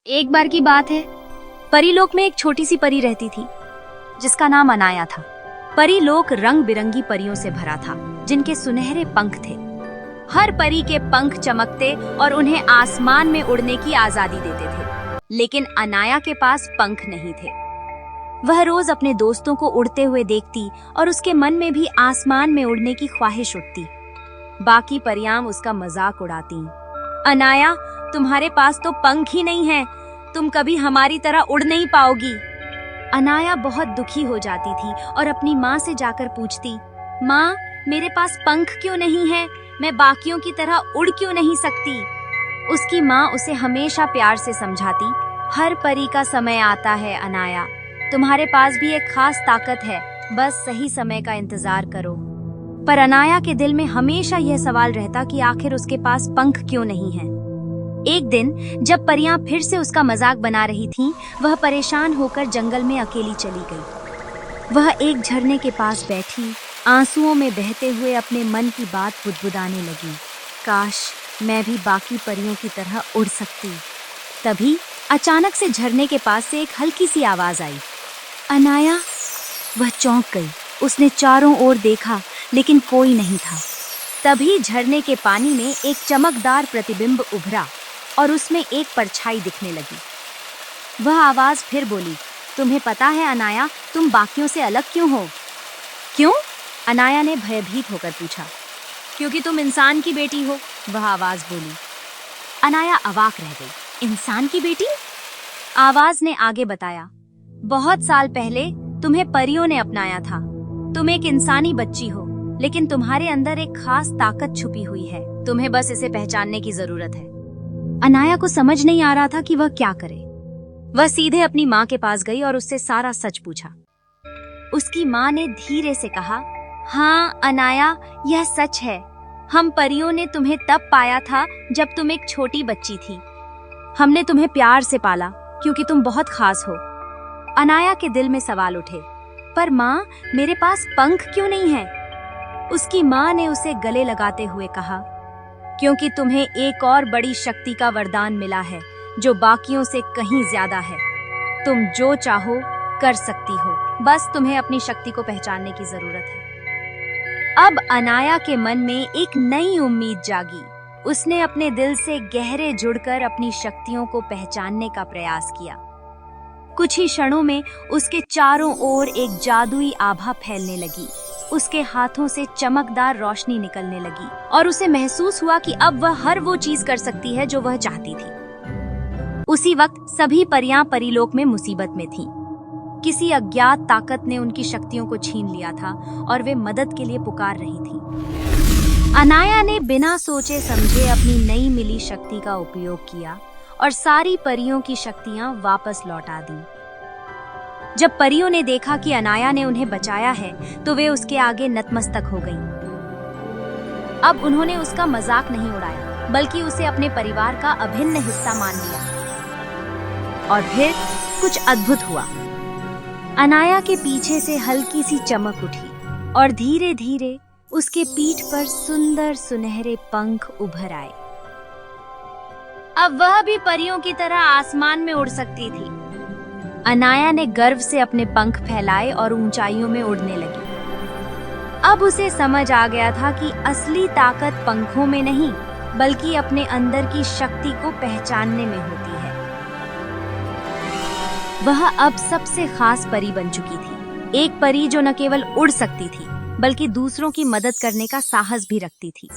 एक बार की बात है, परीलोक में एक छोटी सी परी रहती थी जिसका नाम अनाया था। परीलोक रंग बिरंगी परियों से भरा था जिनके सुनहरे पंख थे। हर परी के पंख चमकते और उन्हें आसमान में उड़ने की आजादी देते थे, लेकिन अनाया के पास पंख नहीं थे। वह रोज अपने दोस्तों को उड़ते हुए देखती और उसके मन में भी आसमान में उड़ने की ख्वाहिश उठती। बाकी परियां उसका मजाक उड़ाती। अनाया, तुम्हारे पास तो पंख ही नहीं है, तुम कभी हमारी तरह उड़ नहीं पाओगी। अनाया बहुत दुखी हो जाती थी और अपनी माँ से जाकर पूछती, माँ, मेरे पास पंख क्यों नहीं है? मैं बाकियों की तरह उड़ क्यों नहीं सकती? उसकी माँ उसे हमेशा प्यार से समझाती, हर परी का समय आता है अनाया, तुम्हारे पास भी एक खास ताकत है, बस सही समय का इंतजार करो। पर अनाया के दिल में हमेशा यह सवाल रहता कि आखिर उसके पास पंख क्यों नहीं है। एक दिन जब परियां फिर से उसका मजाक बना रही थीं, वह परेशान होकर जंगल में अकेली चली गई। वह एक झरने के पास बैठी आंसुओं में बहते हुए अपने मन की बात बुदबुदाने लगी। काश मैं भी बाकी परियों की तरह उड़ सकती। तभी अचानक से झरने के पास से एक हल्की सी आवाज आई। अनाया! वह चौंक गई। उसने चारों ओर देखा, लेकिन कोई नहीं था। तभी झरने के पानी में एक चमकदार प्रतिबिंब उभरा और उसमें एक परछाई दिखने लगी। वह आवाज फिर बोली, तुम्हें पता है अनाया, तुम बाकियों से अलग क्यों हो? क्यों? अनाया ने भयभीत होकर पूछा। क्योंकि तुम इंसान की बेटी हो, वह आवाज बोली। अनाया अवाक रह गई। इंसान की बेटी? आवाज ने आगे बताया, बहुत साल पहले तुम्हें परियों ने अपनाया था। तुम एक इंसानी बच्ची हो, लेकिन तुम्हारे अंदर एक खास ताकत छुपी हुई है। तुम्हें बस इसे पहचानने की जरूरत है। अनाया को समझ नहीं आ रहा था कि वह क्या करे। वह सीधे अपनी माँ के पास गई और उससे सारा सच पूछा। उसकी माँ ने धीरे से कहा, हाँ अनाया, यह सच है। हम परियों ने तुम्हें तब पाया था जब तुम एक छोटी बच्ची थी। हमने तुम्हें प्यार से पाला क्योंकि तुम बहुत खास हो। अनाया के दिल में सवाल उठे, पर माँ, मेरे पास पंख क्यों नहीं है? उसकी माँ ने उसे गले लगाते हुए कहा, क्योंकि तुम्हें एक और बड़ी शक्ति का वरदान मिला है जो बाकियों से कहीं ज्यादा है। तुम जो चाहो कर सकती हो, बस तुम्हें अपनी शक्ति को पहचानने की जरूरत है। अब अनाया के मन में एक नई उम्मीद जागी। उसने अपने दिल से गहरे जुड़कर अपनी शक्तियों को पहचानने का प्रयास किया। कुछ ही क्षणों में उसके चारों ओर एक जादुई आभा फैलने लगी। उसके हाथों से चमकदार रोशनी निकलने लगी और उसे महसूस हुआ कि अब वह हर वो चीज कर सकती है जो वह चाहती थी। उसी वक्त सभी परियां परीलोक में मुसीबत में थीं। किसी अज्ञात ताकत ने उनकी शक्तियों को छीन लिया था और वे मदद के लिए पुकार रही थीं। अनाया ने बिना सोचे समझे अपनी नई मिली शक्ति का उपयोग किया और सारी परियों की शक्तियां वापस लौटा दी। जब परियों ने देखा कि अनाया ने उन्हें बचाया है, तो वे उसके आगे नतमस्तक हो गईं। अब उन्होंने उसका मजाक नहीं उड़ाया, बल्कि उसे अपने परिवार का अभिन्न हिस्सा मान लिया। और फिर कुछ अद्भुत हुआ। अनाया के पीछे से हल्की सी चमक उठी और धीरे धीरे उसके पीठ पर सुंदर सुनहरे पंख उभर आए। अब वह भी परियों की तरह आसमान में उड़ सकती थी। अनाया ने गर्व से अपने पंख फैलाए और ऊंचाइयों में उड़ने लगी। अब उसे समझ आ गया था कि असली ताकत पंखों में नहीं, बल्कि अपने अंदर की शक्ति को पहचानने में होती है। वह अब सबसे खास परी बन चुकी थी। एक परी जो न केवल उड़ सकती थी, बल्कि दूसरों की मदद करने का साहस भी रखती थी।